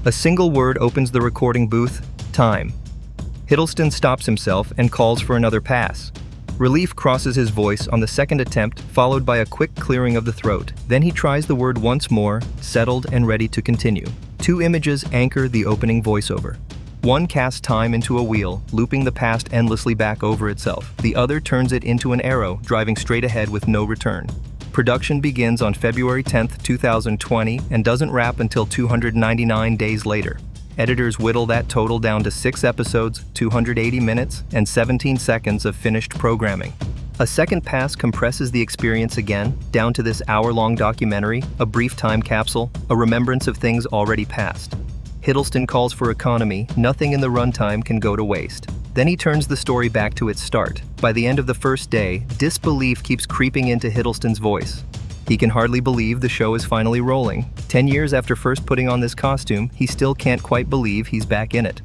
A single word opens the recording booth: time. Hiddleston stops himself and calls for another pass. Relief crosses his voice on the second attempt, followed by a quick clearing of the throat. Then he tries the word once more, settled and ready to continue. Two images anchor the opening voiceover. One casts time into a wheel, looping the past endlessly back over itself. The other turns it into an arrow, driving straight ahead with no return. Production begins on February 10, 2020, and doesn't wrap until 299 days later. Editors whittle that total down to 6 episodes, 280 minutes, and 17 seconds of finished programming. A second pass compresses the experience again, down to this hour-long documentary, a brief time capsule, a remembrance of things already past. Hiddleston calls for economy. Nothing in the runtime can go to waste. Then he turns the story back to its start. By the end of the first day, disbelief keeps creeping into Hiddleston's voice. He can hardly believe the show is finally rolling. 10 years after first putting on this costume, he still can't quite believe he's back in it.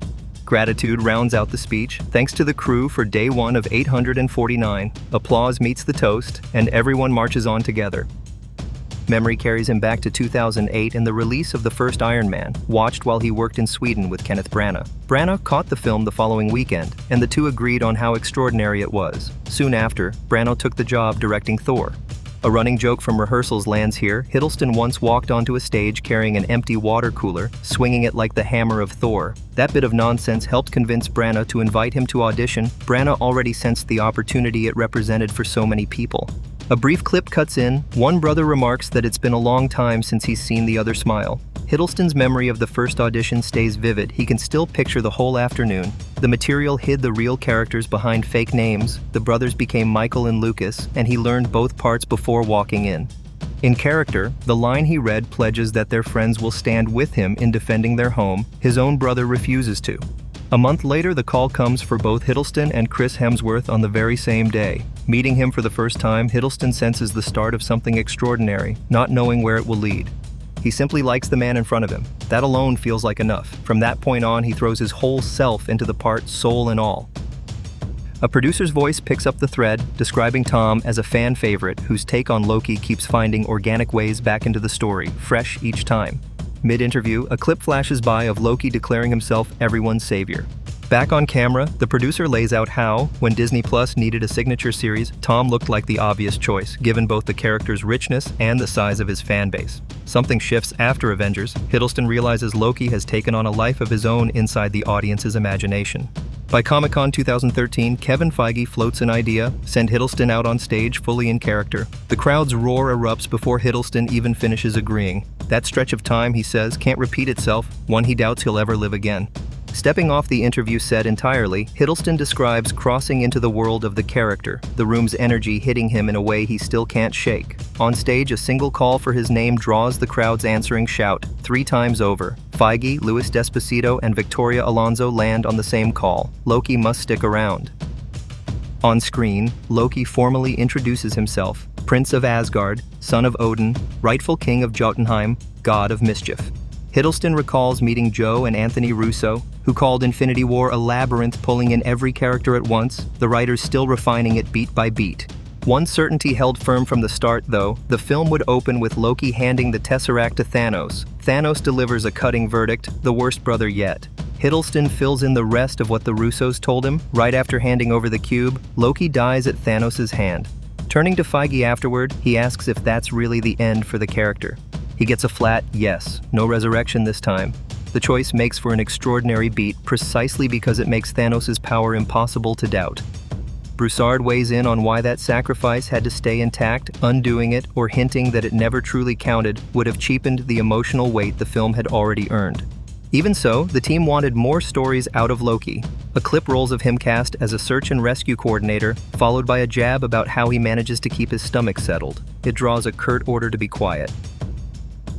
Gratitude rounds out the speech. Thanks to the crew for day 1 of 849. Applause meets the toast, and everyone marches on together. Memory carries him back to 2008 and the release of the first Iron Man, watched while he worked in Sweden with Kenneth Branagh. Branagh caught the film the following weekend, and the two agreed on how extraordinary it was. Soon after, Branagh took the job directing Thor. A running joke from rehearsals lands here. Hiddleston once walked onto a stage carrying an empty water cooler, swinging it like the hammer of Thor. That bit of nonsense helped convince Branagh to invite him to audition. Branagh already sensed the opportunity it represented for so many people. A brief clip cuts in. One brother remarks that it's been a long time since he's seen the other smile. Hiddleston's memory of the first audition stays vivid. He can still picture the whole afternoon. The material hid the real characters behind fake names. The brothers became Michael and Lucas, and he learned both parts before walking in. In character, the line he read pledges that their friends will stand with him in defending their home. His own brother refuses to. A month later, the call comes for both Hiddleston and Chris Hemsworth on the very same day. Meeting him for the first time, Hiddleston senses the start of something extraordinary, not knowing where it will lead. He simply likes the man in front of him. That alone feels like enough. From that point on, he throws his whole self into the part, soul and all. A producer's voice picks up the thread, describing Tom as a fan favorite whose take on Loki keeps finding organic ways back into the story, fresh each time. Mid-interview, a clip flashes by of Loki declaring himself everyone's savior. Back on camera, the producer lays out how, when Disney Plus needed a signature series, Tom looked like the obvious choice, given both the character's richness and the size of his fan base. Something shifts after Avengers. Hiddleston realizes Loki has taken on a life of his own inside the audience's imagination. By Comic-Con 2013, Kevin Feige floats an idea: send Hiddleston out on stage fully in character. The crowd's roar erupts before Hiddleston even finishes agreeing. That stretch of time, he says, can't repeat itself, one he doubts he'll ever live again. Stepping off the interview set entirely, Hiddleston describes crossing into the world of the character, the room's energy hitting him in a way he still can't shake. On stage, a single call for his name draws the crowd's answering shout, 3 times over. Feige, Louis Despacito, and Victoria Alonso land on the same call: Loki must stick around. On screen, Loki formally introduces himself: Prince of Asgard, son of Odin, rightful king of Jotunheim, god of mischief. Hiddleston recalls meeting Joe and Anthony Russo, who called Infinity War a labyrinth pulling in every character at once, the writers still refining it beat by beat. One certainty held firm from the start, though: the film would open with Loki handing the Tesseract to Thanos. Thanos delivers a cutting verdict: the worst brother yet. Hiddleston fills in the rest of what the Russos told him. Right after handing over the cube, Loki dies at Thanos' hand. Turning to Feige afterward, he asks if that's really the end for the character. He gets a flat yes, no resurrection this time. The choice makes for an extraordinary beat, precisely because it makes Thanos' power impossible to doubt. Broussard weighs in on why that sacrifice had to stay intact. Undoing it, or hinting that it never truly counted, would have cheapened the emotional weight the film had already earned. Even so, the team wanted more stories out of Loki. A clip rolls of him cast as a search and rescue coordinator, followed by a jab about how he manages to keep his stomach settled. It draws a curt order to be quiet.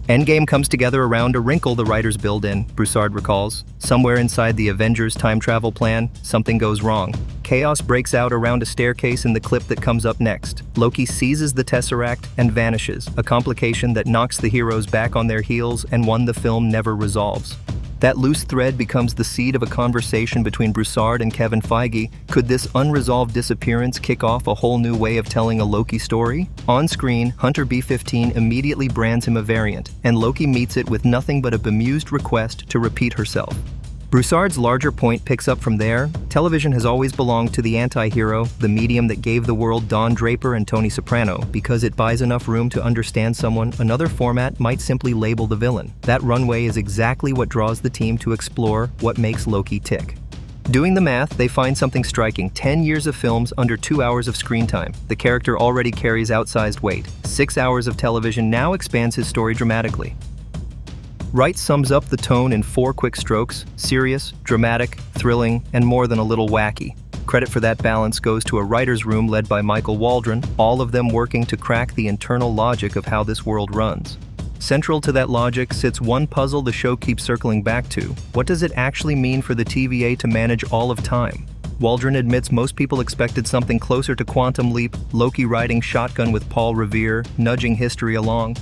Endgame comes together around a wrinkle the writers build in, Broussard recalls. Somewhere inside the Avengers time travel plan, something goes wrong. Chaos breaks out around a staircase in the clip that comes up next. Loki seizes the Tesseract and vanishes, a complication that knocks the heroes back on their heels and one the film never resolves. That loose thread becomes the seed of a conversation between Broussard and Kevin Feige. Could this unresolved disappearance kick off a whole new way of telling a Loki story? On screen, Hunter B-15 immediately brands him a variant, and Loki meets it with nothing but a bemused request to repeat herself. Broussard's larger point picks up from there. Television has always belonged to the anti-hero, the medium that gave the world Don Draper and Tony Soprano. Because it buys enough room to understand someone, another format might simply label the villain. That runway is exactly what draws the team to explore what makes Loki tick. Doing the math, they find something striking: 10 years of films under 2 hours of screen time. The character already carries outsized weight. 6 hours of television now expands his story dramatically. Wright sums up the tone in 4 quick strokes: serious, dramatic, thrilling, and more than a little wacky. Credit for that balance goes to a writer's room led by Michael Waldron, all of them working to crack the internal logic of how this world runs. Central to that logic sits one puzzle the show keeps circling back to: what does it actually mean for the TVA to manage all of time? Waldron admits most people expected something closer to Quantum Leap, Loki riding shotgun with Paul Revere, nudging history along.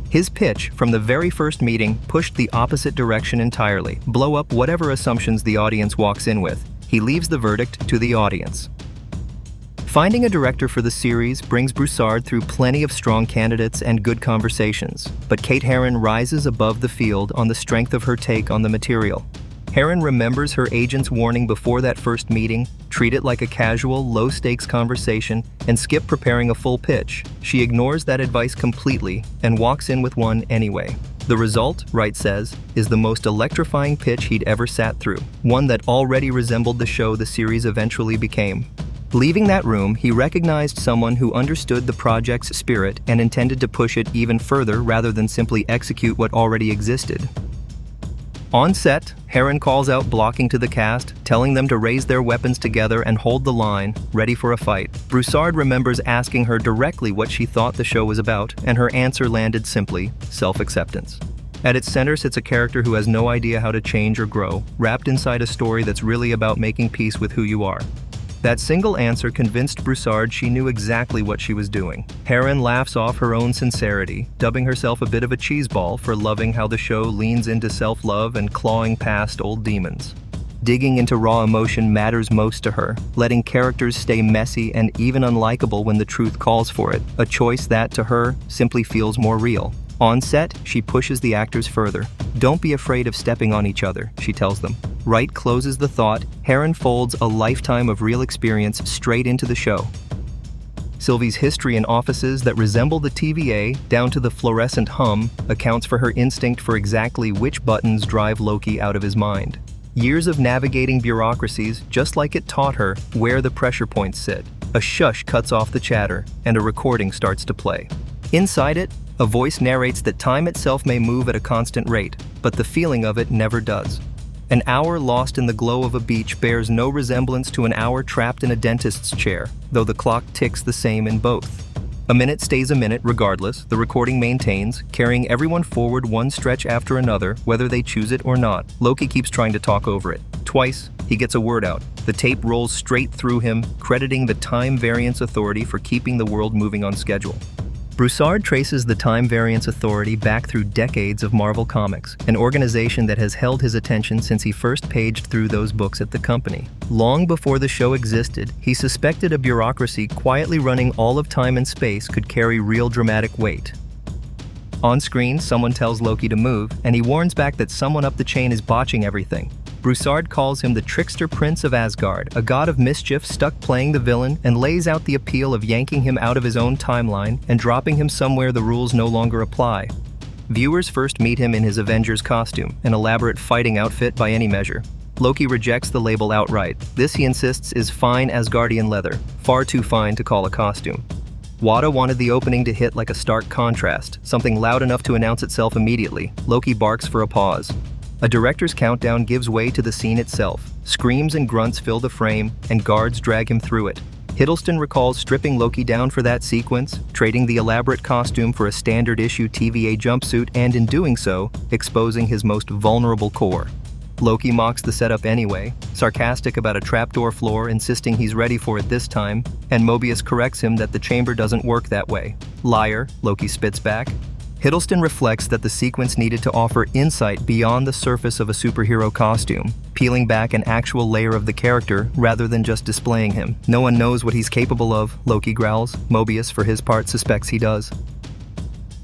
His pitch, from the very first meeting, pushed the opposite direction entirely: blow up whatever assumptions the audience walks in with. He leaves the verdict to the audience. Finding a director for the series brings Broussard through plenty of strong candidates and good conversations, but Kate Herron rises above the field on the strength of her take on the material. Herron remembers her agent's warning before that first meeting: treat it like a casual, low-stakes conversation and skip preparing a full pitch. She ignores that advice completely and walks in with one anyway. The result, Wright says, is the most electrifying pitch he'd ever sat through, one that already resembled the show the series eventually became. Leaving that room, he recognized someone who understood the project's spirit and intended to push it even further rather than simply execute what already existed. On set, Herron calls out blocking to the cast, telling them to raise their weapons together and hold the line, ready for a fight. Broussard remembers asking her directly what she thought the show was about, and her answer landed simply: self-acceptance. At its center sits a character who has no idea how to change or grow, wrapped inside a story that's really about making peace with who you are. That single answer convinced Broussard she knew exactly what she was doing. Herron laughs off her own sincerity, dubbing herself a bit of a cheeseball for loving how the show leans into self-love and clawing past old demons. Digging into raw emotion matters most to her, letting characters stay messy and even unlikable when the truth calls for it, a choice that, to her, simply feels more real. On set, she pushes the actors further. Don't be afraid of stepping on each other, she tells them. Wright closes the thought. Herron folds a lifetime of real experience straight into the show. Sylvie's history in offices that resemble the TVA, down to the fluorescent hum, accounts for her instinct for exactly which buttons drive Loki out of his mind. Years of navigating bureaucracies, just like it taught her where the pressure points sit. A shush cuts off the chatter, and a recording starts to play. Inside it, a voice narrates that time itself may move at a constant rate, but the feeling of it never does. An hour lost in the glow of a beach bears no resemblance to an hour trapped in a dentist's chair, though the clock ticks the same in both. A minute stays a minute regardless, the recording maintains, carrying everyone forward one stretch after another, whether they choose it or not. Loki keeps trying to talk over it. Twice, he gets a word out. The tape rolls straight through him, crediting the Time Variance Authority for keeping the world moving on schedule. Broussard traces the Time Variance Authority back through decades of Marvel Comics, an organization that has held his attention since he first paged through those books at the company. Long before the show existed, he suspected a bureaucracy quietly running all of time and space could carry real dramatic weight. On screen, someone tells Loki to move, and he warns back that someone up the chain is botching everything. Broussard calls him the trickster prince of Asgard, a god of mischief stuck playing the villain, and lays out the appeal of yanking him out of his own timeline and dropping him somewhere the rules no longer apply. Viewers first meet him in his Avengers costume, an elaborate fighting outfit by any measure. Loki rejects the label outright. This, he insists, is fine Asgardian leather, far too fine to call a costume. Wada wanted the opening to hit like a stark contrast, something loud enough to announce itself immediately. Loki barks for a pause. A director's countdown gives way to the scene itself. Screams and grunts fill the frame, and guards drag him through it. Hiddleston recalls stripping Loki down for that sequence, trading the elaborate costume for a standard-issue TVA jumpsuit, and in doing so, exposing his most vulnerable core. Loki mocks the setup anyway, sarcastic about a trapdoor floor, insisting he's ready for it this time, and Mobius corrects him that the chamber doesn't work that way. Liar, Loki spits back. Hiddleston reflects that the sequence needed to offer insight beyond the surface of a superhero costume, peeling back an actual layer of the character rather than just displaying him. No one knows what he's capable of, Loki growls. Mobius, for his part, suspects he does.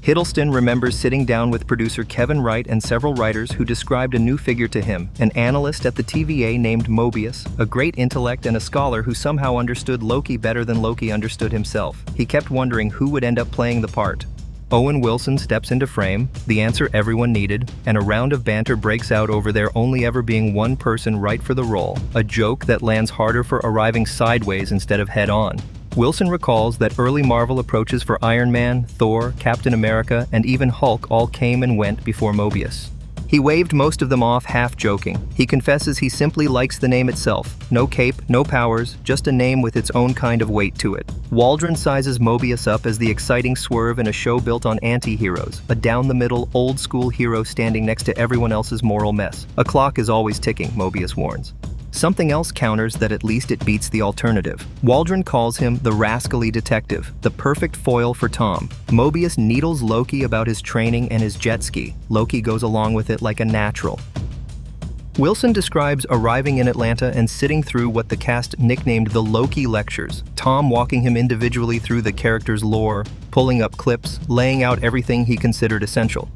Hiddleston remembers sitting down with producer Kevin Wright and several writers who described a new figure to him, an analyst at the TVA named Mobius, a great intellect and a scholar who somehow understood Loki better than Loki understood himself. He kept wondering who would end up playing the part. Owen Wilson steps into frame, the answer everyone needed, and a round of banter breaks out over there only ever being one person right for the role, a joke that lands harder for arriving sideways instead of head-on. Wilson recalls that early Marvel approaches for Iron Man, Thor, Captain America, and even Hulk all came and went before Mobius. He waved most of them off half-joking. He confesses he simply likes the name itself. No cape, no powers, just a name with its own kind of weight to it. Waldron sizes Mobius up as the exciting swerve in a show built on anti-heroes, a down-the-middle, old-school hero standing next to everyone else's moral mess. A clock is always ticking, Mobius warns. Something else counters that at least it beats the alternative. Waldron calls him the rascally detective, the perfect foil for Tom. Mobius needles Loki about his training and his jet ski. Loki goes along with it like a natural. Wilson describes arriving in Atlanta and sitting through what the cast nicknamed the Loki lectures, Tom walking him individually through the character's lore, pulling up clips, laying out everything he considered essential.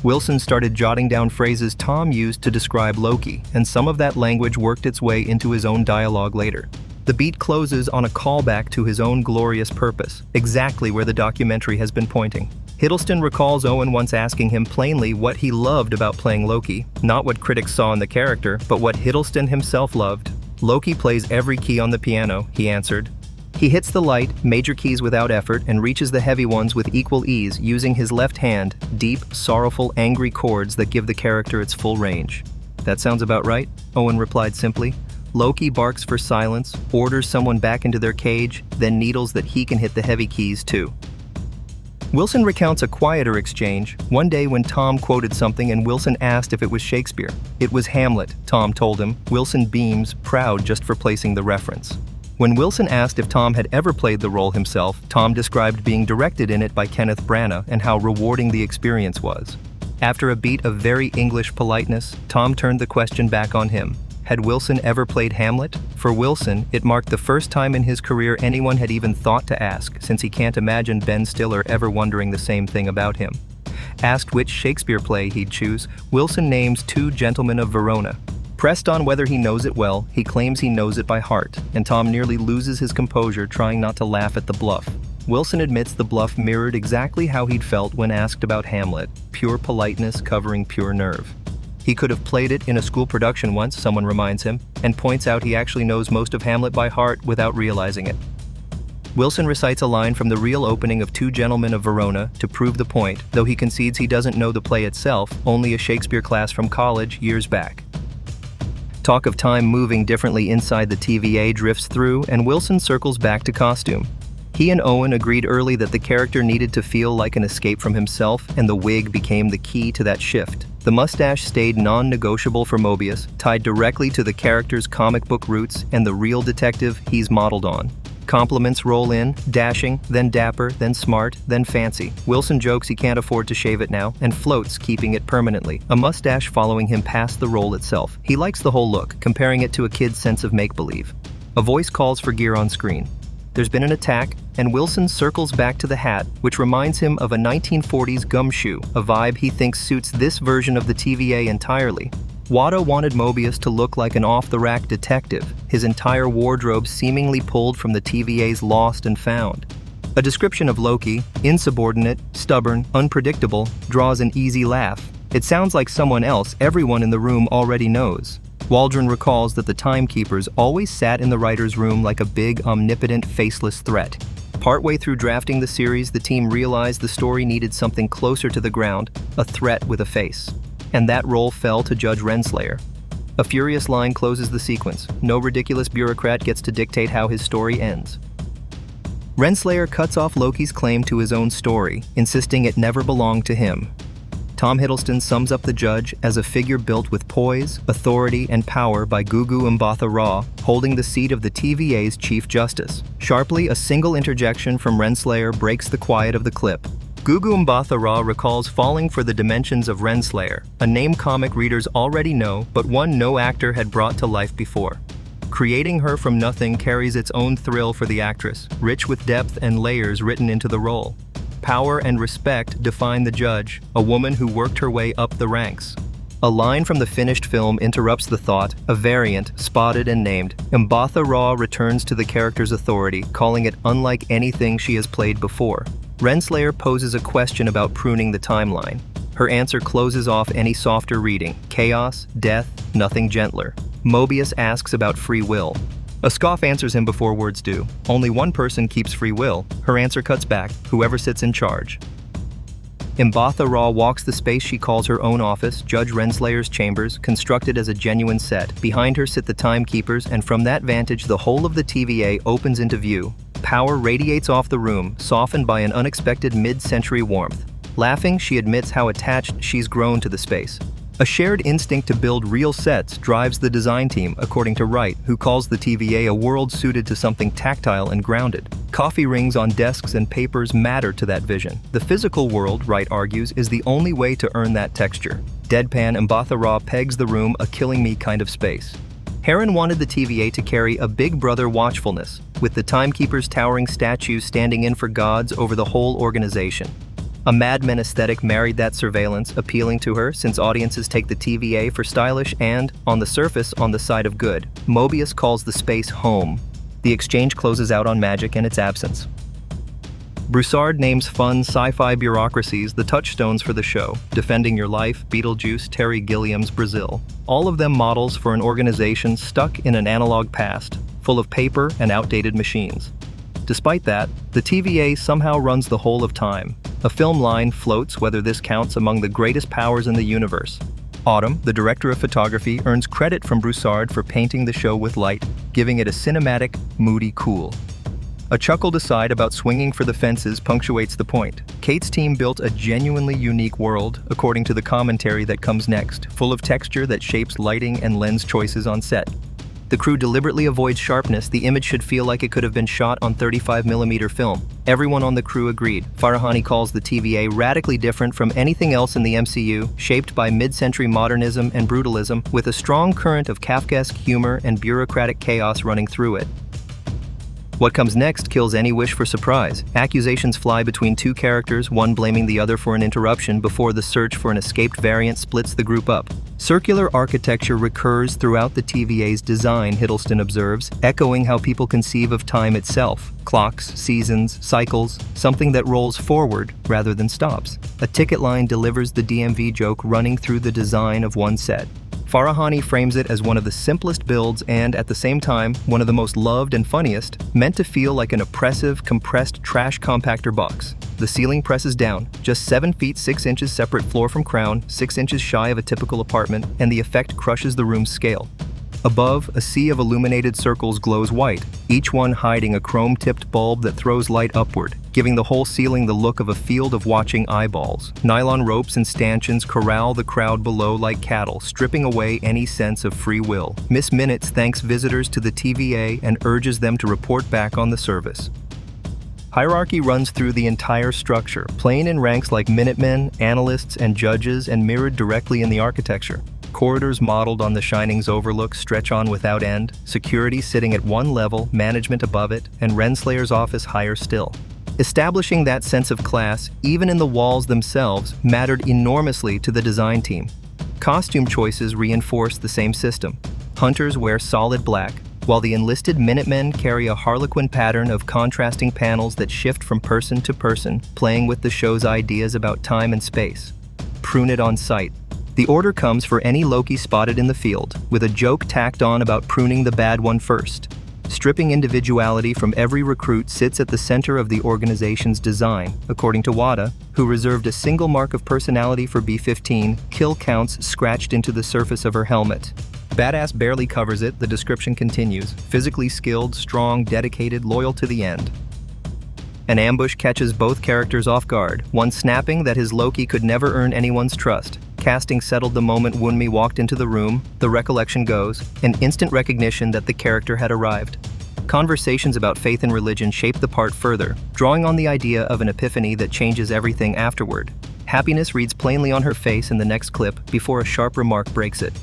Wilson started jotting down phrases Tom used to describe Loki, and some of that language worked its way into his own dialogue later. The beat closes on a callback to his own glorious purpose, exactly where the documentary has been pointing. Hiddleston recalls Owen once asking him plainly what he loved about playing Loki, not what critics saw in the character, but what Hiddleston himself loved. Loki plays every key on the piano, he answered. He hits the light, major keys without effort, and reaches the heavy ones with equal ease, using his left hand, deep, sorrowful, angry chords that give the character its full range. That sounds about right, Owen replied simply. Loki barks for silence, orders someone back into their cage, then needles that he can hit the heavy keys too. Wilson recounts a quieter exchange, one day when Tom quoted something and Wilson asked if it was Shakespeare. It was Hamlet, Tom told him. Wilson beams, proud just for placing the reference. When Wilson asked if Tom had ever played the role himself, Tom described being directed in it by Kenneth Branagh and how rewarding the experience was. After a beat of very English politeness, Tom turned the question back on him. Had Wilson ever played Hamlet? For Wilson, it marked the first time in his career anyone had even thought to ask, since he can't imagine Ben Stiller ever wondering the same thing about him. Asked which Shakespeare play he'd choose, Wilson names Two Gentlemen of Verona. Pressed on whether he knows it well, he claims he knows it by heart, and Tom nearly loses his composure trying not to laugh at the bluff. Wilson admits the bluff mirrored exactly how he'd felt when asked about Hamlet, pure politeness covering pure nerve. He could have played it in a school production once, someone reminds him, and points out he actually knows most of Hamlet by heart without realizing it. Wilson recites a line from the real opening of Two Gentlemen of Verona to prove the point, though he concedes he doesn't know the play itself, only a Shakespeare class from college years back. Talk of time moving differently inside the TVA drifts through, and Wilson circles back to costume. He and Owen agreed early that the character needed to feel like an escape from himself, and the wig became the key to that shift. The mustache stayed non-negotiable for Mobius, tied directly to the character's comic book roots and the real detective he's modeled on. Compliments roll in, dashing, then dapper, then smart, then fancy. Wilson jokes he can't afford to shave it now, and floats, keeping it permanently, a mustache following him past the role itself. He likes the whole look, comparing it to a kid's sense of make-believe. A voice calls for gear on screen. There's been an attack, and Wilson circles back to the hat, which reminds him of a 1940s gumshoe, a vibe he thinks suits this version of the TVA entirely. Watto wanted Mobius to look like an off-the-rack detective, his entire wardrobe seemingly pulled from the TVA's Lost and Found. A description of Loki, insubordinate, stubborn, unpredictable, draws an easy laugh. It sounds like someone else everyone in the room already knows. Waldron recalls that the timekeepers always sat in the writer's room like a big, omnipotent, faceless threat. Partway through drafting the series, the team realized the story needed something closer to the ground, a threat with a face. And that role fell to Judge Renslayer. A furious line closes the sequence. No ridiculous bureaucrat gets to dictate how his story ends. Renslayer cuts off Loki's claim to his own story, insisting it never belonged to him. Tom Hiddleston sums up the judge as a figure built with poise, authority, and power by Gugu Mbatha Raw, holding the seat of the TVA's Chief Justice. Sharply, a single interjection from Renslayer breaks the quiet of the clip. Gugu Mbatha-Raw recalls falling for the dimensions of Renslayer, a name comic readers already know but one no actor had brought to life before. Creating her from nothing carries its own thrill for the actress, rich with depth and layers written into the role. Power and respect define the judge, a woman who worked her way up the ranks. A line from the finished film interrupts the thought, a variant, spotted and named. Mbatha-Raw returns to the character's authority, calling it unlike anything she has played before. Renslayer poses a question about pruning the timeline. Her answer closes off any softer reading: chaos, death, nothing gentler. Mobius asks about free will. A scoff answers him before words do. Only one person keeps free will. Her answer cuts back: whoever sits in charge. Mbatha-Raw walks the space she calls her own office, Judge Renslayer's chambers, constructed as a genuine set. Behind her sit the timekeepers, and from that vantage the whole of the TVA opens into view. Power radiates off the room, softened by an unexpected mid-century warmth. Laughing, she admits how attached she's grown to the space. A shared instinct to build real sets drives the design team, according to Wright, who calls the TVA a world suited to something tactile and grounded. Coffee rings on desks and papers matter to that vision. The physical world, Wright argues, is the only way to earn that texture. Deadpan Mbatha-Raw pegs the room a killing me kind of space. Heron wanted the TVA to carry a big brother watchfulness, with the timekeepers' towering statues standing in for gods over the whole organization. A Mad Men aesthetic married that surveillance, appealing to her since audiences take the TVA for stylish and, on the surface, on the side of good. Mobius calls the space home. The exchange closes out on magic and its absence. Broussard names fun sci-fi bureaucracies the touchstones for the show: Defending Your Life, Beetlejuice, Terry Gilliam's Brazil. All of them models for an organization stuck in an analog past, full of paper and outdated machines. Despite that, the TVA somehow runs the whole of time. A film line floats whether this counts among the greatest powers in the universe. Autumn, the director of photography, earns credit from Broussard for painting the show with light, giving it a cinematic, moody cool. A chuckled aside about swinging for the fences punctuates the point. Kate's team built a genuinely unique world, according to the commentary that comes next, full of texture that shapes lighting and lens choices on set. The crew deliberately avoids sharpness. The image should feel like it could have been shot on 35mm film. Everyone on the crew agreed. Farahani calls the TVA radically different from anything else in the MCU, shaped by mid-century modernism and brutalism, with a strong current of Kafkaesque humor and bureaucratic chaos running through it. What comes next kills any wish for surprise. Accusations fly between two characters, one blaming the other for an interruption before the search for an escaped variant splits the group up. Circular architecture recurs throughout the TVA's design, Hiddleston observes, echoing how people conceive of time itself. Clocks, seasons, cycles, something that rolls forward rather than stops. A ticket line delivers the DMV joke running through the design of one set. Farahani frames it as one of the simplest builds and, at the same time, one of the most loved and funniest, meant to feel like an oppressive, compressed trash compactor box. The ceiling presses down, just 7 feet 6 inches separate floor from crown, 6 inches shy of a typical apartment, and the effect crushes the room's scale. Above, a sea of illuminated circles glows white, each one hiding a chrome-tipped bulb that throws light upward, giving the whole ceiling the look of a field of watching eyeballs. Nylon ropes and stanchions corral the crowd below like cattle, stripping away any sense of free will. Miss Minutes thanks visitors to the TVA and urges them to report back on the service. Hierarchy runs through the entire structure, plain in ranks like Minutemen, analysts, and judges, and mirrored directly in the architecture. Corridors modeled on the Shining's overlook stretch on without end, security sitting at one level, management above it, and Renslayer's office higher still. Establishing that sense of class, even in the walls themselves, mattered enormously to the design team. Costume choices reinforced the same system. Hunters wear solid black, while the enlisted Minutemen carry a harlequin pattern of contrasting panels that shift from person to person, playing with the show's ideas about time and space. Prune it on sight. The order comes for any Loki spotted in the field, with a joke tacked on about pruning the bad one first. Stripping individuality from every recruit sits at the center of the organization's design, according to Wada, who reserved a single mark of personality for B-15, kill counts scratched into the surface of her helmet. Badass barely covers it, the description continues. Physically skilled, strong, dedicated, loyal to the end. An ambush catches both characters off guard, one snapping that his Loki could never earn anyone's trust. Casting settled the moment Wunmi walked into the room, the recollection goes, an instant recognition that the character had arrived. Conversations about faith and religion shape the part further, drawing on the idea of an epiphany that changes everything afterward. Happiness reads plainly on her face in the next clip before a sharp remark breaks it.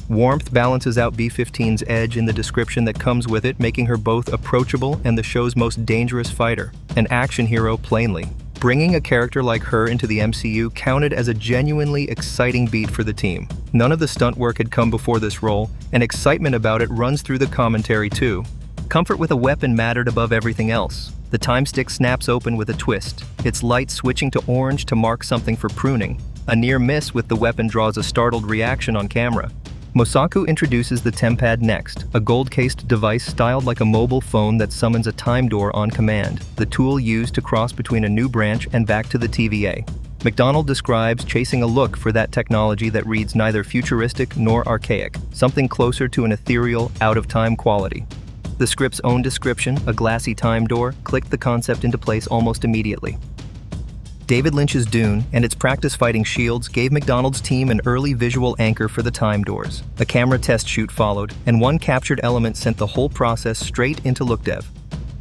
Warmth balances out B-15's edge in the description that comes with it, making her both approachable and the show's most dangerous fighter, an action hero plainly. Bringing a character like her into the MCU counted as a genuinely exciting beat for the team. None of the stunt work had come before this role, and excitement about it runs through the commentary too. Comfort with a weapon mattered above everything else. The time stick snaps open with a twist, its light switching to orange to mark something for pruning. A near miss with the weapon draws a startled reaction on camera. Mosaku introduces the Tempad next, a gold-cased device styled like a mobile phone that summons a time door on command, the tool used to cross between a new branch and back to the TVA. McDonald describes chasing a look for that technology that reads neither futuristic nor archaic, something closer to an ethereal, out-of-time quality. The script's own description, a glassy time door, clicked the concept into place almost immediately. David Lynch's Dune and its practice fighting shields gave McDonald's team an early visual anchor for the time doors. A camera test shoot followed, and one captured element sent the whole process straight into LookDev.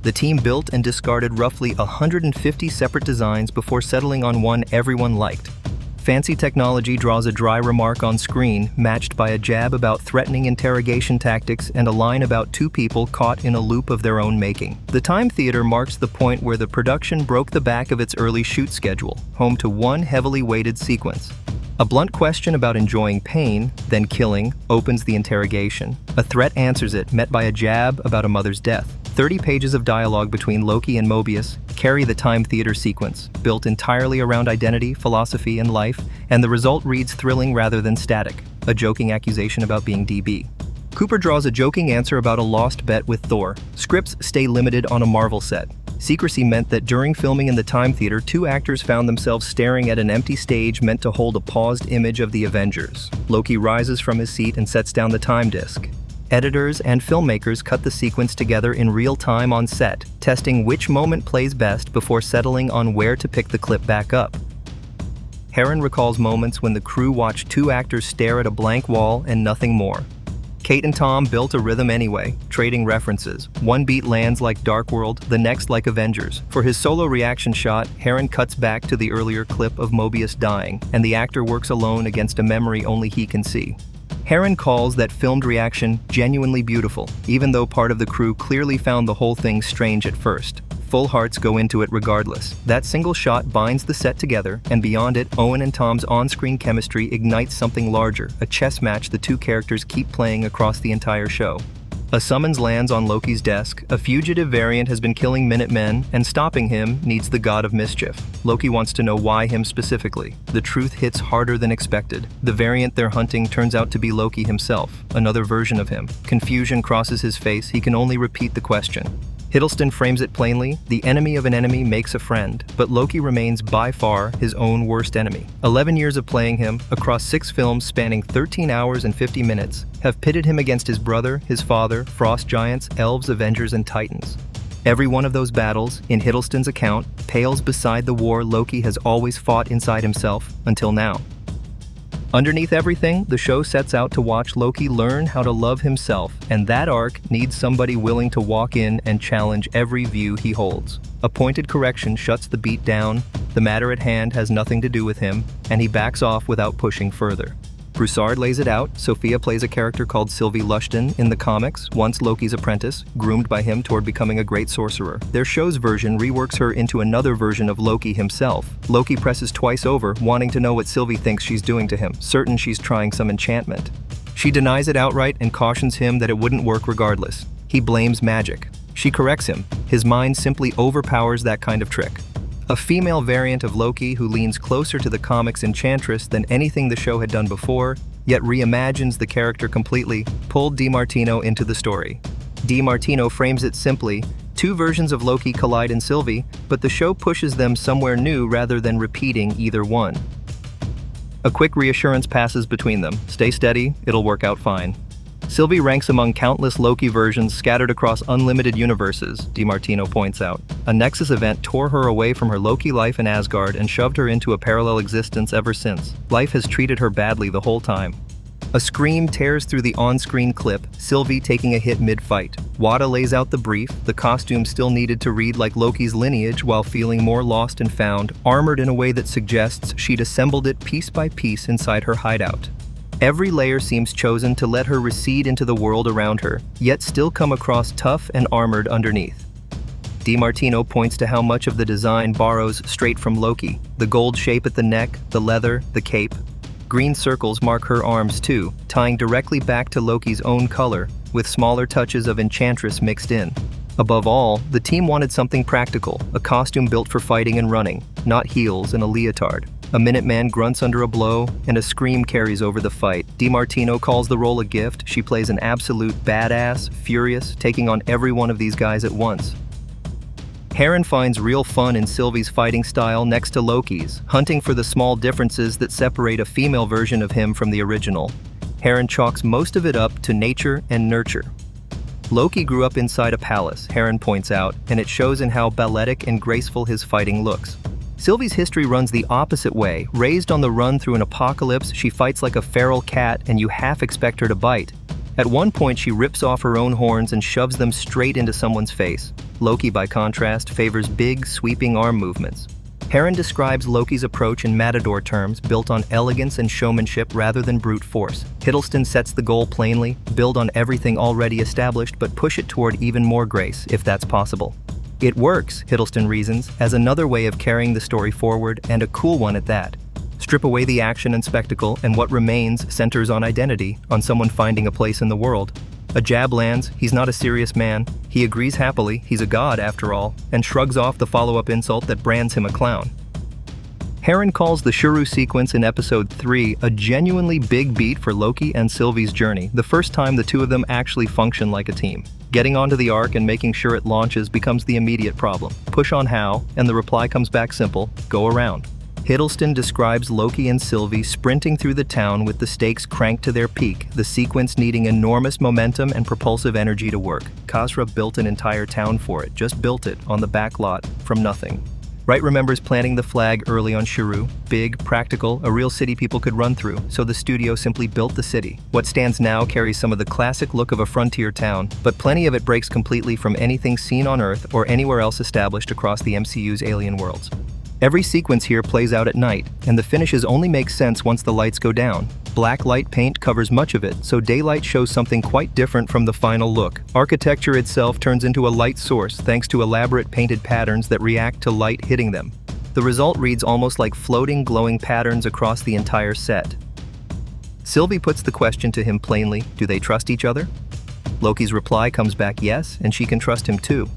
The team built and discarded roughly 150 separate designs before settling on one everyone liked. Fancy technology draws a dry remark on screen, matched by a jab about threatening interrogation tactics and a line about two people caught in a loop of their own making. The Time Theater marks the point where the production broke the back of its early shoot schedule, home to one heavily weighted sequence. A blunt question about enjoying pain, then killing, opens the interrogation. A threat answers it, met by a jab about a mother's death. 30 pages of dialogue between Loki and Mobius carry the Time Theater sequence, built entirely around identity, philosophy, and life, and the result reads thrilling rather than static, a joking accusation about being DB. Cooper draws a joking answer about a lost bet with Thor. Scripts stay limited on a Marvel set. Secrecy meant that during filming in the Time Theater, two actors found themselves staring at an empty stage meant to hold a paused image of the Avengers. Loki rises from his seat and sets down the time disk. Editors and filmmakers cut the sequence together in real time on set, testing which moment plays best before settling on where to pick the clip back up. Heron recalls moments when the crew watched two actors stare at a blank wall and nothing more. Kate and Tom built a rhythm anyway, trading references. One beat lands like Dark World, the next like Avengers. For his solo reaction shot, Heron cuts back to the earlier clip of Mobius dying, and the actor works alone against a memory only he can see. Heron calls that filmed reaction genuinely beautiful, even though part of the crew clearly found the whole thing strange at first. Full hearts go into it regardless. That single shot binds the set together, and beyond it, Owen and Tom's on-screen chemistry ignites something larger, a chess match the two characters keep playing across the entire show. A summons lands on Loki's desk. A fugitive variant has been killing Minutemen, and stopping him needs the god of mischief. Loki wants to know why him specifically. The truth hits harder than expected. The variant they're hunting turns out to be Loki himself, another version of him. Confusion crosses his face. He can only repeat the question. Hiddleston frames it plainly: the enemy of an enemy makes a friend, but Loki remains by far his own worst enemy. 11 years of playing him, across 6 films spanning 13 hours and 50 minutes, have pitted him against his brother, his father, frost giants, elves, Avengers, and Titans. Every one of those battles, in Hiddleston's account, pales beside the war Loki has always fought inside himself, until now. Underneath everything, the show sets out to watch Loki learn how to love himself, and that arc needs somebody willing to walk in and challenge every view he holds. A pointed correction shuts the beat down, the matter at hand has nothing to do with him, and he backs off without pushing further. Broussard lays it out. Sophia plays a character called Sylvie Lushton in the comics, once Loki's apprentice, groomed by him toward becoming a great sorcerer. Their show's version reworks her into another version of Loki himself. Loki presses twice over, wanting to know what Sylvie thinks she's doing to him, certain she's trying some enchantment. She denies it outright and cautions him that it wouldn't work regardless. He blames magic. She corrects him. His mind simply overpowers that kind of trick. A female variant of Loki who leans closer to the comics Enchantress than anything the show had done before, yet reimagines the character completely, pulled DiMartino into the story. DiMartino frames it simply: two versions of Loki collide in Sylvie, but the show pushes them somewhere new rather than repeating either one. A quick reassurance passes between them: stay steady, it'll work out fine. Sylvie ranks among countless Loki versions scattered across unlimited universes, DiMartino points out. A Nexus event tore her away from her Loki life in Asgard and shoved her into a parallel existence ever since. Life has treated her badly the whole time. A scream tears through the on-screen clip, Sylvie taking a hit mid-fight. Wada lays out the brief, the costume still needed to read like Loki's lineage while feeling more lost and found, armored in a way that suggests she'd assembled it piece by piece inside her hideout. Every layer seems chosen to let her recede into the world around her, yet still come across tough and armored underneath. DiMartino points to how much of the design borrows straight from Loki. The gold shape at the neck, the leather, the cape. Green circles mark her arms too, tying directly back to Loki's own color, with smaller touches of Enchantress mixed in. Above all, the team wanted something practical, a costume built for fighting and running, not heels and a leotard. A Minuteman grunts under a blow, and a scream carries over the fight. DiMartino calls the role a gift. She plays an absolute badass, furious, taking on every one of these guys at once. Heron finds real fun in Sylvie's fighting style next to Loki's, hunting for the small differences that separate a female version of him from the original. Heron chalks most of it up to nature and nurture. Loki grew up inside a palace, Heron points out, and it shows in how balletic and graceful his fighting looks. Sylvie's history runs the opposite way. Raised on the run through an apocalypse, she fights like a feral cat and you half expect her to bite. At one point, she rips off her own horns and shoves them straight into someone's face. Loki, by contrast, favors big, sweeping arm movements. Heron describes Loki's approach in Matador terms, built on elegance and showmanship rather than brute force. Hiddleston sets the goal plainly: build on everything already established, but push it toward even more grace, if that's possible. It works, Hiddleston reasons, as another way of carrying the story forward, and a cool one at that. Strip away the action and spectacle, and what remains centers on identity, on someone finding a place in the world. A jab lands, he's not a serious man, he agrees happily, he's a god after all, and shrugs off the follow-up insult that brands him a clown. Heron calls the Shuru sequence in episode 3 a genuinely big beat for Loki and Sylvie's journey, the first time the two of them actually function like a team. Getting onto the Ark and making sure it launches becomes the immediate problem. Push on how, and the reply comes back simple: go around. Hiddleston describes Loki and Sylvie sprinting through the town with the stakes cranked to their peak, the sequence needing enormous momentum and propulsive energy to work. Khosra built an entire town for it, just built it, on the back lot, from nothing. Wright remembers planting the flag early on Shuru. Big, practical, a real city people could run through, so the studio simply built the city. What stands now carries some of the classic look of a frontier town, but plenty of it breaks completely from anything seen on Earth or anywhere else established across the MCU's alien worlds. Every sequence here plays out at night, and the finishes only make sense once the lights go down. Black light paint covers much of it, so daylight shows something quite different from the final look. Architecture itself turns into a light source thanks to elaborate painted patterns that react to light hitting them. The result reads almost like floating, glowing patterns across the entire set. Sylvie puts the question to him plainly: do they trust each other? Loki's reply comes back yes, and she can trust him too.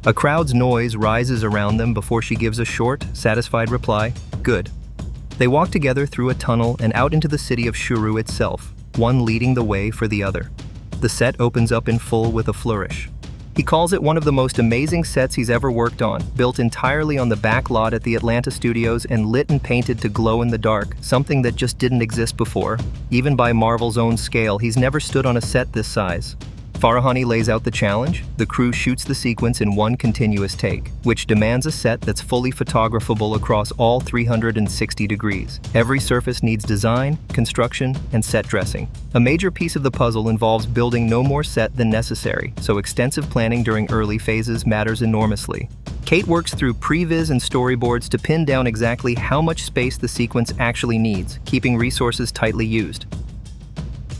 A crowd's noise rises around them before she gives a short, satisfied reply: good. They walk together through a tunnel and out into the city of Shuru itself, one leading the way for the other. The set opens up in full with a flourish. He calls it one of the most amazing sets he's ever worked on, built entirely on the back lot at the Atlanta studios and lit and painted to glow in the dark, something that just didn't exist before. Even by Marvel's own scale, he's never stood on a set this size. Farahani lays out the challenge. The crew shoots the sequence in one continuous take, which demands a set that's fully photographable across all 360 degrees. Every surface needs design, construction, and set dressing. A major piece of the puzzle involves building no more set than necessary, so extensive planning during early phases matters enormously. Kate works through previs and storyboards to pin down exactly how much space the sequence actually needs, keeping resources tightly used.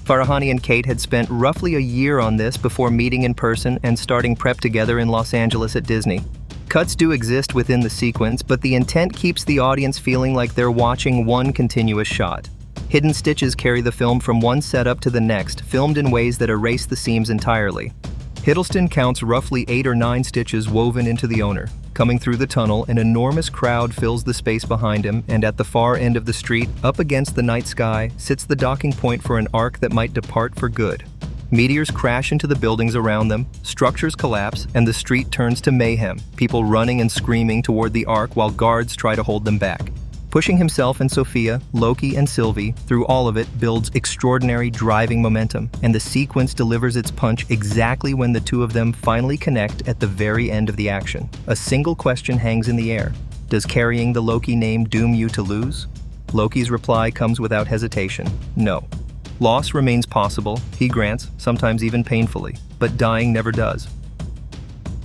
Farahani and Kate had spent roughly a year on this before meeting in person and starting prep together in Los Angeles at Disney. Cuts do exist within the sequence, but the intent keeps the audience feeling like they're watching one continuous shot. Hidden stitches carry the film from one setup to the next, filmed in ways that erase the seams entirely. Hiddleston counts roughly 8 or 9 stitches woven into the owner. Coming through the tunnel, an enormous crowd fills the space behind him, and at the far end of the street, up against the night sky, sits the docking point for an ark that might depart for good. Meteors crash into the buildings around them, structures collapse, and the street turns to mayhem, people running and screaming toward the ark while guards try to hold them back. Pushing himself and Sophia, Loki and Sylvie, through all of it builds extraordinary driving momentum, and the sequence delivers its punch exactly when the two of them finally connect at the very end of the action. A single question hangs in the air: does carrying the Loki name doom you to lose? Loki's reply comes without hesitation: no. Loss remains possible, he grants, sometimes even painfully, but dying never does.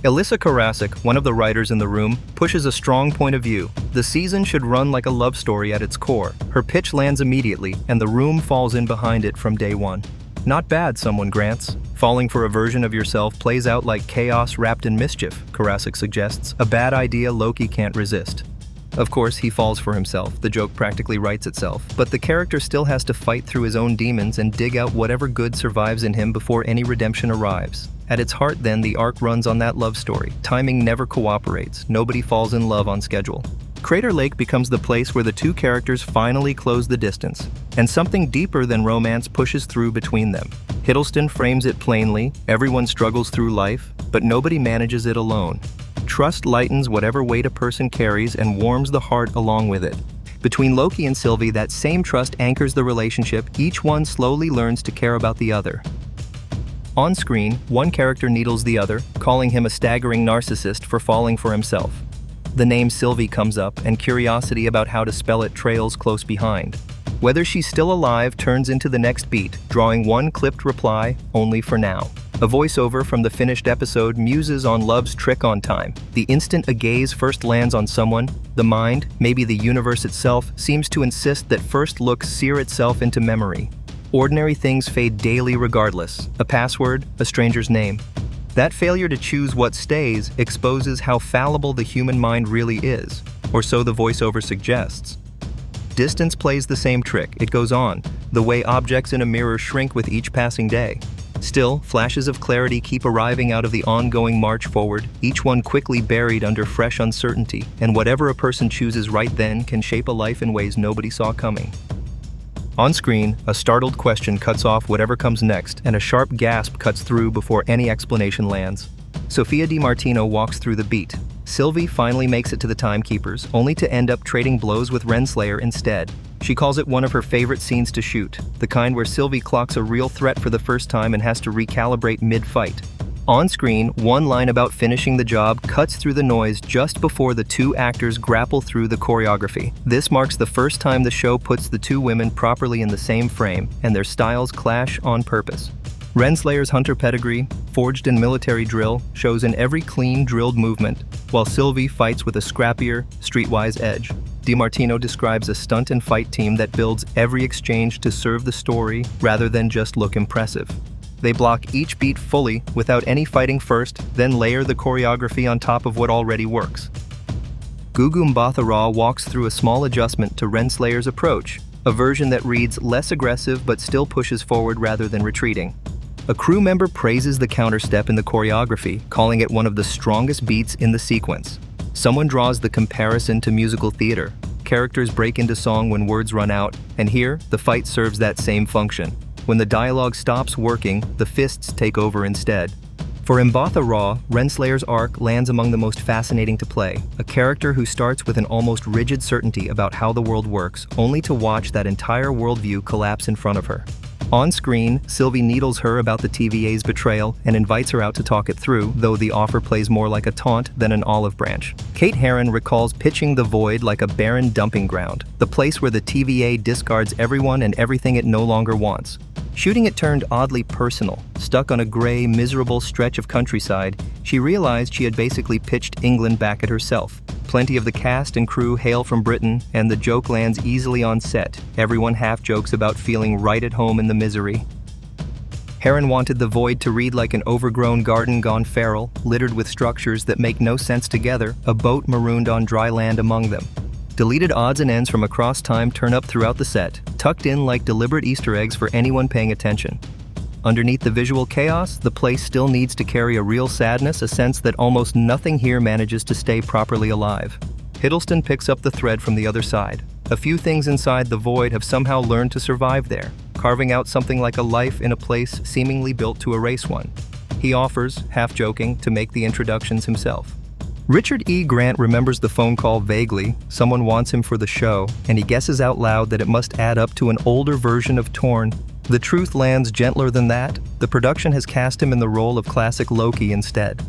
Alyssa Karasik, one of the writers in the room, pushes a strong point of view. The season should run like a love story at its core. Her pitch lands immediately, and the room falls in behind it from day one. Not bad, someone grants. Falling for a version of yourself plays out like chaos wrapped in mischief, Karasik suggests, a bad idea Loki can't resist. Of course, he falls for himself, the joke practically writes itself, but the character still has to fight through his own demons and dig out whatever good survives in him before any redemption arrives. At its heart then, the arc runs on that love story. Timing never cooperates, nobody falls in love on schedule. Crater Lake becomes the place where the two characters finally close the distance, and something deeper than romance pushes through between them. Hiddleston frames it plainly: everyone struggles through life, but nobody manages it alone. Trust lightens whatever weight a person carries and warms the heart along with it. Between Loki and Sylvie, that same trust anchors the relationship. Each one slowly learns to care about the other. On screen, one character needles the other, calling him a staggering narcissist for falling for himself. The name Sylvie comes up, and curiosity about how to spell it trails close behind. Whether she's still alive turns into the next beat, drawing one clipped reply: only for now. A voiceover from the finished episode muses on love's trick on time. The instant a gaze first lands on someone, the mind, maybe the universe itself, seems to insist that first looks sear itself into memory. Ordinary things fade daily regardless. A password, a stranger's name. That failure to choose what stays exposes how fallible the human mind really is, or so the voiceover suggests. Distance plays the same trick. It goes on, the way objects in a mirror shrink with each passing day. Still, flashes of clarity keep arriving out of the ongoing march forward, each one quickly buried under fresh uncertainty, and whatever a person chooses right then can shape a life in ways nobody saw coming. On screen, a startled question cuts off whatever comes next, and a sharp gasp cuts through before any explanation lands. Sophia DiMartino walks through the beat. Sylvie finally makes it to the Timekeepers, only to end up trading blows with Renslayer instead. She calls it one of her favorite scenes to shoot, the kind where Sylvie clocks a real threat for the first time and has to recalibrate mid-fight. On screen, one line about finishing the job cuts through the noise just before the two actors grapple through the choreography. This marks the first time the show puts the two women properly in the same frame, and their styles clash on purpose. Renslayer's hunter pedigree, forged in military drill, shows in every clean, drilled movement, while Sylvie fights with a scrappier, streetwise edge. DiMartino describes a stunt and fight team that builds every exchange to serve the story rather than just look impressive. They block each beat fully, without any fighting first, then layer the choreography on top of what already works. Gugu Mbatha-Raw walks through a small adjustment to Renslayer's approach, a version that reads less aggressive but still pushes forward rather than retreating. A crew member praises the counterstep in the choreography, calling it one of the strongest beats in the sequence. Someone draws the comparison to musical theater. Characters break into song when words run out, and here, the fight serves that same function. When the dialogue stops working, the fists take over instead. For Mbatha-Raw, Renslayer's arc lands among the most fascinating to play, a character who starts with an almost rigid certainty about how the world works, only to watch that entire worldview collapse in front of her. On screen, Sylvie needles her about the TVA's betrayal and invites her out to talk it through, though the offer plays more like a taunt than an olive branch. Kate Herron recalls pitching the Void like a barren dumping ground, the place where the TVA discards everyone and everything it no longer wants. Shooting it turned oddly personal. Stuck on a gray, miserable stretch of countryside, she realized she had basically pitched England back at herself. Plenty of the cast and crew hail from Britain, and the joke lands easily on set. Everyone half-jokes about feeling right at home in the misery. Herron wanted the Void to read like an overgrown garden gone feral, littered with structures that make no sense together, a boat marooned on dry land among them. Deleted odds and ends from across time turn up throughout the set, tucked in like deliberate Easter eggs for anyone paying attention. Underneath the visual chaos, the place still needs to carry a real sadness, a sense that almost nothing here manages to stay properly alive. Hiddleston picks up the thread from the other side. A few things inside the Void have somehow learned to survive there, carving out something like a life in a place seemingly built to erase one. He offers, half-joking, to make the introductions himself. Richard E. Grant remembers the phone call vaguely. Someone wants him for the show, and he guesses out loud that it must add up to an older version of Torn. The truth lands gentler than that. The production has cast him in the role of classic Loki instead.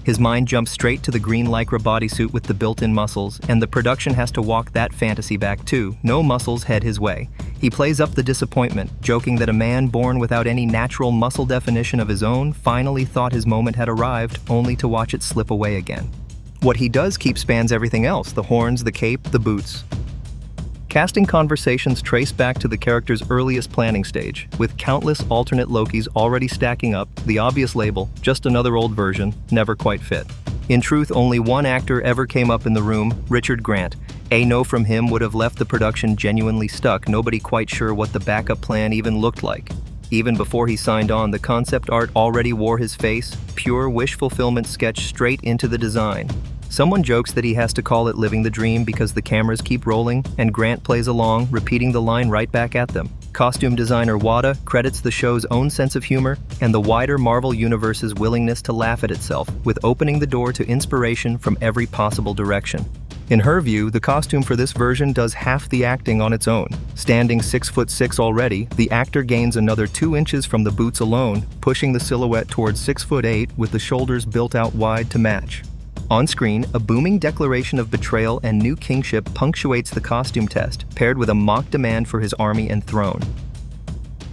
His mind jumps straight to the green lycra bodysuit with the built-in muscles, and the production has to walk that fantasy back too. No muscles head his way. He plays up the disappointment, joking that a man born without any natural muscle definition of his own finally thought his moment had arrived, only to watch it slip away again. What he does keep spans everything else: the horns, the cape, the boots. Casting conversations trace back to the character's earliest planning stage, with countless alternate Lokis already stacking up. The obvious label, just another old version, never quite fit. In truth, only one actor ever came up in the room: Richard Grant. A no from him would have left the production genuinely stuck, nobody quite sure what the backup plan even looked like. Even before he signed on, the concept art already wore his face, pure wish fulfillment sketch straight into the design. Someone jokes that he has to call it living the dream because the cameras keep rolling, and Grant plays along, repeating the line right back at them. Costume designer Wada credits the show's own sense of humor and the wider Marvel Universe's willingness to laugh at itself, with opening the door to inspiration from every possible direction. In her view, the costume for this version does half the acting on its own. Standing 6'6" already, the actor gains another 2 inches from the boots alone, pushing the silhouette towards 6'8" with the shoulders built out wide to match. On screen, a booming declaration of betrayal and new kingship punctuates the costume test, paired with a mock demand for his army and throne.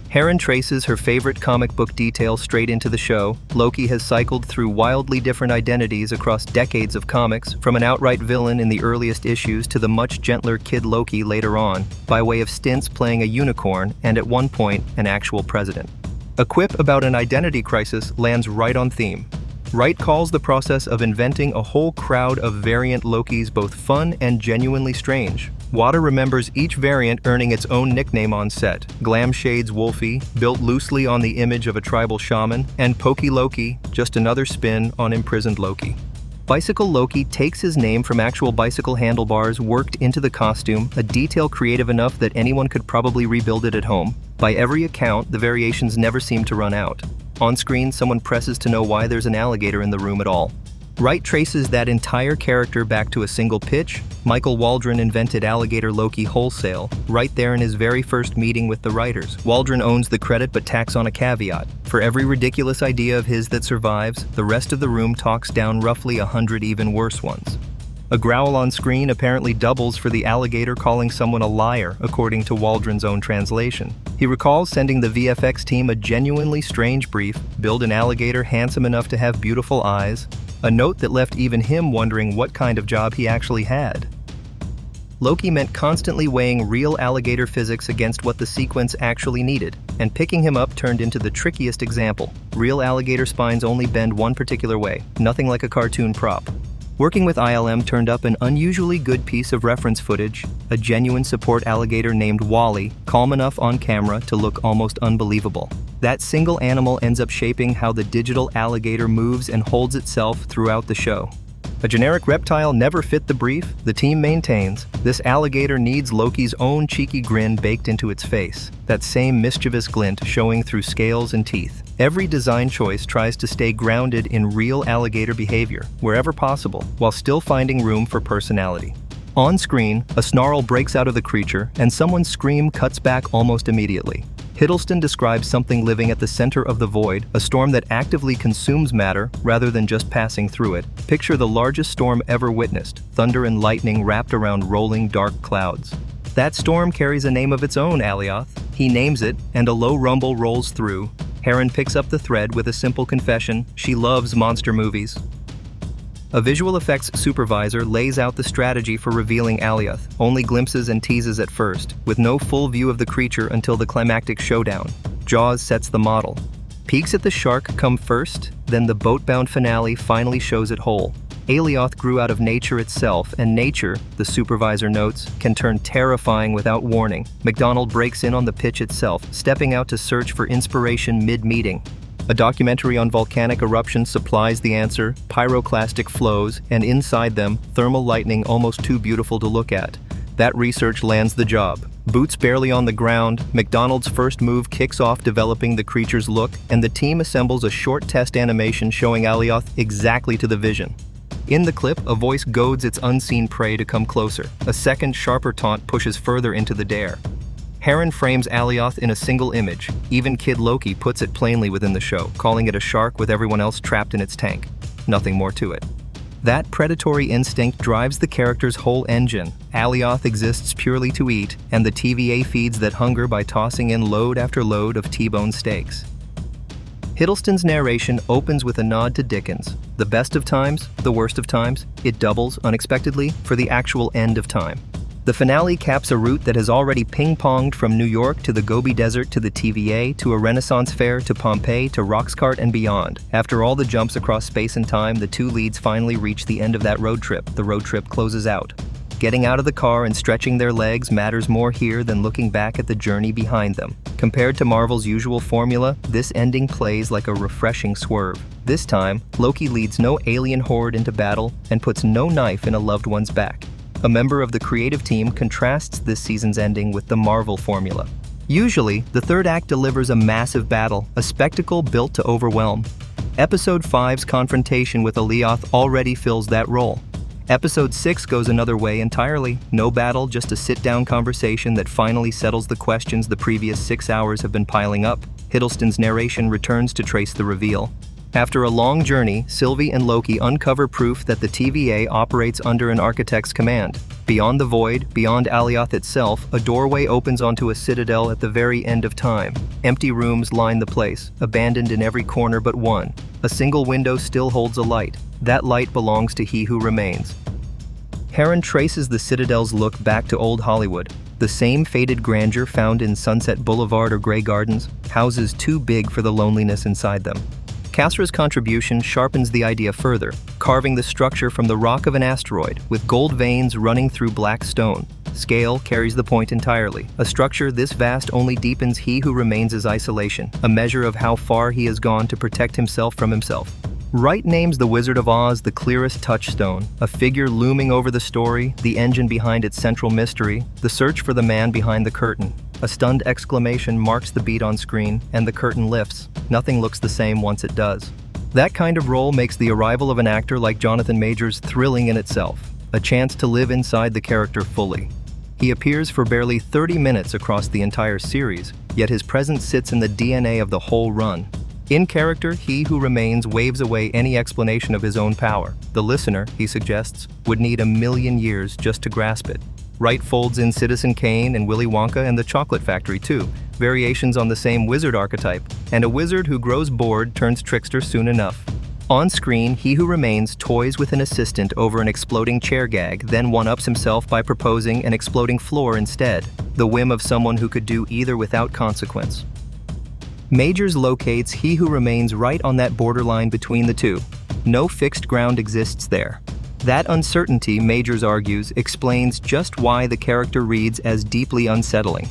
Heron traces her favorite comic book detail straight into the show. Loki has cycled through wildly different identities across decades of comics, from an outright villain in the earliest issues to the much gentler Kid Loki later on, by way of stints playing a unicorn and at one point, an actual president. A quip about an identity crisis lands right on theme. Wright calls the process of inventing a whole crowd of variant Lokis both fun and genuinely strange. Wada remembers each variant earning its own nickname on set: Glam Shades Wolfie, built loosely on the image of a tribal shaman, and Pokey Loki, just another spin on imprisoned Loki. Bicycle Loki takes his name from actual bicycle handlebars worked into the costume, a detail creative enough that anyone could probably rebuild it at home. By every account, the variations never seem to run out. On screen, someone presses to know why there's an alligator in the room at all. Wright traces that entire character back to a single pitch. Michael Waldron invented Alligator Loki wholesale, right there in his very first meeting with the writers. Waldron owns the credit but tacks on a caveat. For every ridiculous idea of his that survives, the rest of the room talks down roughly 100 even worse ones. A growl on screen apparently doubles for the alligator calling someone a liar, according to Waldron's own translation. He recalls sending the VFX team a genuinely strange brief: build an alligator handsome enough to have beautiful eyes, a note that left even him wondering what kind of job he actually had. Loki meant constantly weighing real alligator physics against what the sequence actually needed, and picking him up turned into the trickiest example. Real alligator spines only bend one particular way, nothing like a cartoon prop. Working with ILM turned up an unusually good piece of reference footage: a genuine support alligator named Wally, calm enough on camera to look almost unbelievable. That single animal ends up shaping how the digital alligator moves and holds itself throughout the show. A generic reptile never fit the brief, the team maintains. This alligator needs Loki's own cheeky grin baked into its face, that same mischievous glint showing through scales and teeth. Every design choice tries to stay grounded in real alligator behavior, wherever possible, while still finding room for personality. On screen, a snarl breaks out of the creature, and someone's scream cuts back almost immediately. Hiddleston describes something living at the center of the void, a storm that actively consumes matter rather than just passing through it. Picture the largest storm ever witnessed: thunder and lightning wrapped around rolling dark clouds. That storm carries a name of its own, Alioth. He names it, and a low rumble rolls through. Heron picks up the thread with a simple confession: she loves monster movies. A visual effects supervisor lays out the strategy for revealing Alioth, only glimpses and teases at first, with no full view of the creature until the climactic showdown. Jaws sets the model. Peeks at the shark come first, then the boat-bound finale finally shows it whole. Alioth grew out of nature itself, and nature, the supervisor notes, can turn terrifying without warning. McDonald breaks in on the pitch itself, stepping out to search for inspiration mid-meeting. A documentary on volcanic eruptions supplies the answer: pyroclastic flows, and inside them, thermal lightning almost too beautiful to look at. That research lands the job. Boots barely on the ground, McDonald's first move kicks off developing the creature's look, and the team assembles a short test animation showing Alioth exactly to the vision. In the clip, a voice goads its unseen prey to come closer. A second, sharper taunt pushes further into the dare. Heron frames Alioth in a single image. Even Kid Loki puts it plainly within the show, calling it a shark with everyone else trapped in its tank. nothing more to it. That predatory instinct drives the character's whole engine. Alioth exists purely to eat, and the TVA feeds that hunger by tossing in load after load of T-bone steaks. Hiddleston's narration opens with a nod to Dickens. The best of times, the worst of times, it doubles, unexpectedly, for the actual end of time. The finale caps a route that has already ping-ponged from New York to the Gobi Desert to the TVA to a Renaissance fair to Pompeii to Roxcart and beyond. After all the jumps across space and time, the two leads finally reach the end of that road trip. The road trip closes out. Getting out of the car and stretching their legs matters more here than looking back at the journey behind them. Compared to Marvel's usual formula, this ending plays like a refreshing swerve. This time, Loki leads no alien horde into battle and puts no knife in a loved one's back. A member of the creative team contrasts this season's ending with the Marvel formula. Usually, the third act delivers a massive battle, a spectacle built to overwhelm. Episode 5's confrontation with Alioth already fills that role. Episode 6 goes another way entirely. No battle, just a sit-down conversation that finally settles the questions the previous 6 hours have been piling up. Hiddleston's narration returns to trace the reveal. After a long journey, Sylvie and Loki uncover proof that the TVA operates under an architect's command. Beyond the void, beyond Alioth itself, a doorway opens onto a citadel at the very end of time. Empty rooms line the place, abandoned in every corner but one. A single window still holds a light. That light belongs to He Who Remains. Heron traces the citadel's look back to old Hollywood. The same faded grandeur found in Sunset Boulevard or Grey Gardens, houses too big for the loneliness inside them. Kasra's contribution sharpens the idea further, carving the structure from the rock of an asteroid, with gold veins running through black stone. Scale carries the point entirely. A structure this vast only deepens He Who Remains' isolation, a measure of how far he has gone to protect himself from himself. Wright names the Wizard of Oz the clearest touchstone, a figure looming over the story, the engine behind its central mystery, the search for the man behind the curtain. A stunned exclamation marks the beat on screen, and the curtain lifts. Nothing looks the same once it does. That kind of role makes the arrival of an actor like Jonathan Majors thrilling in itself, a chance to live inside the character fully. He appears for barely 30 minutes across the entire series, yet his presence sits in the DNA of the whole run. In character, He Who Remains waves away any explanation of his own power. The listener, he suggests, would need 1,000,000 years just to grasp it. Wright folds in Citizen Kane and Willy Wonka and the Chocolate Factory too, variations on the same wizard archetype, and a wizard who grows bored turns trickster soon enough. On screen, He Who Remains toys with an assistant over an exploding chair gag, then one-ups himself by proposing an exploding floor instead, the whim of someone who could do either without consequence. Majors locates He Who Remains right on that borderline between the two. No fixed ground exists there. That uncertainty, Majors argues, explains just why the character reads as deeply unsettling.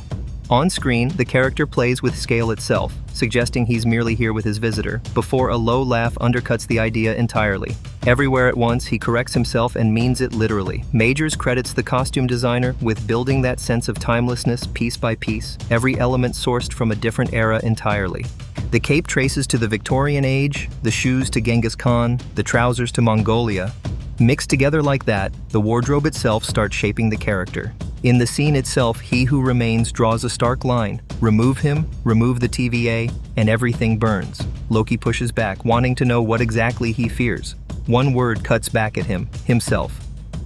On screen, the character plays with scale itself, suggesting he's merely here with his visitor, before a low laugh undercuts the idea entirely. Everywhere at once, he corrects himself and means it literally. Majors credits the costume designer with building that sense of timelessness piece by piece, every element sourced from a different era entirely. The cape traces to the Victorian age, the shoes to Genghis Khan, the trousers to Mongolia. Mixed together like that, the wardrobe itself starts shaping the character. In the scene itself, He Who Remains draws a stark line. Remove him, remove the TVA, and everything burns. Loki pushes back, wanting to know what exactly he fears. One word cuts back at him: himself.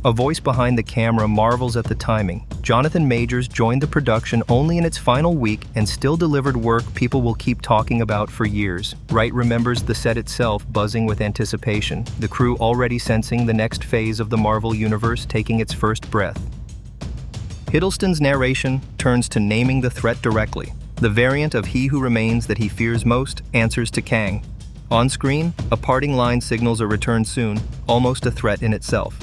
A voice behind the camera marvels at the timing. Jonathan Majors joined the production only in its final week and still delivered work people will keep talking about for years. Wright remembers the set itself buzzing with anticipation, the crew already sensing the next phase of the Marvel Universe taking its first breath. Hiddleston's narration turns to naming the threat directly. The variant of He Who Remains that he fears most answers to Kang. On screen, a parting line signals a return soon, almost a threat in itself.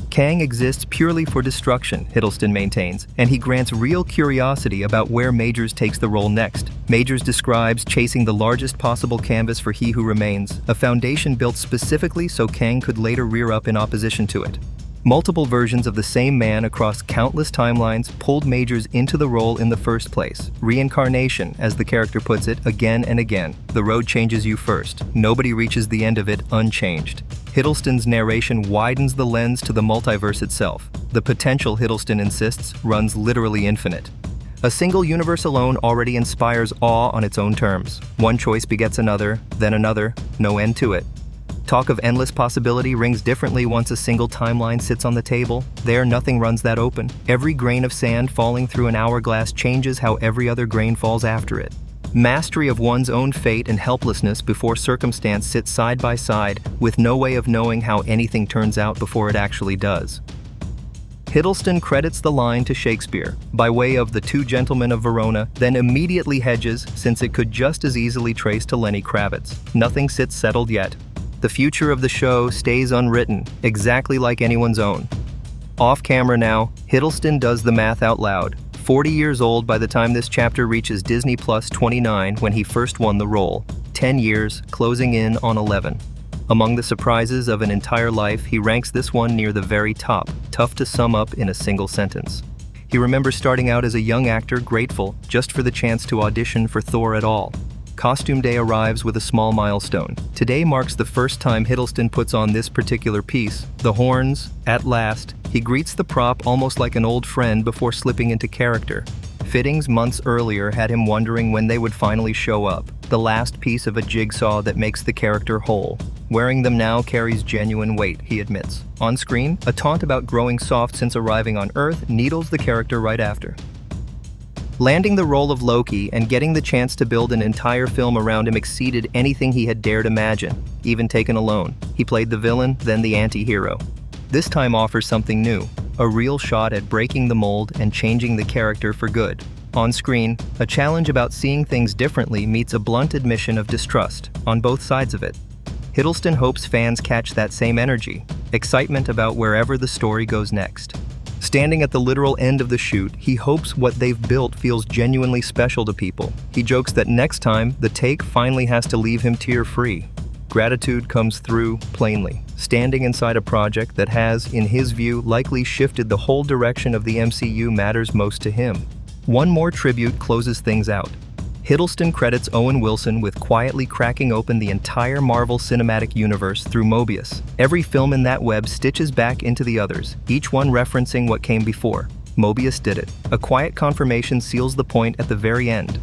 Kang exists purely for destruction, Hiddleston maintains, and he grants real curiosity about where Majors takes the role next. Majors describes chasing the largest possible canvas for He Who Remains, a foundation built specifically so Kang could later rear up in opposition to it. Multiple versions of the same man across countless timelines pulled Majors into the role in the first place. Reincarnation, as the character puts it, again and again. The road changes you first. Nobody reaches the end of it unchanged. Hiddleston's narration widens the lens to the multiverse itself. The potential, Hiddleston insists, runs literally infinite. A single universe alone already inspires awe on its own terms. One choice begets another, then another, no end to it. Talk of endless possibility rings differently once a single timeline sits on the table. There, nothing runs that open. Every grain of sand falling through an hourglass changes how every other grain falls after it. Mastery of one's own fate and helplessness before circumstance sit side by side, with no way of knowing how anything turns out before it actually does. Hiddleston credits the line to Shakespeare, by way of The Two Gentlemen of Verona, then immediately hedges, since it could just as easily trace to Lenny Kravitz. Nothing sits settled yet. The future of the show stays unwritten, exactly like anyone's own. Off camera now, Hiddleston does the math out loud. 40 years old by the time this chapter reaches Disney Plus 29 when he first won the role. 10 years, closing in on 11. Among the surprises of an entire life, he ranks this one near the very top, tough to sum up in a single sentence. He remembers starting out as a young actor, grateful just for the chance to audition for Thor at all. Costume day arrives with a small milestone. Today marks the first time Hiddleston puts on this particular piece, the horns. At last, he greets the prop almost like an old friend before slipping into character. Fittings months earlier had him wondering when they would finally show up, the last piece of a jigsaw that makes the character whole. Wearing them now carries genuine weight, he admits. On screen, a taunt about growing soft since arriving on Earth needles the character right after. Landing the role of Loki and getting the chance to build an entire film around him exceeded anything he had dared imagine, even taken alone. He played the villain, then the anti-hero. This time offers something new, a real shot at breaking the mold and changing the character for good. On screen, a challenge about seeing things differently meets a blunt admission of distrust, on both sides of it. Hiddleston hopes fans catch that same energy, excitement about wherever the story goes next. Standing at the literal end of the shoot, he hopes what they've built feels genuinely special to people. He jokes that next time, the take finally has to leave him tear-free. Gratitude comes through plainly, standing inside a project that has, in his view, likely shifted the whole direction of the MCU matters most to him. One more tribute closes things out. Hiddleston credits Owen Wilson with quietly cracking open the entire Marvel Cinematic Universe through Mobius. Every film in that web stitches back into the others, each one referencing what came before. Mobius did it. A quiet confirmation seals the point at the very end.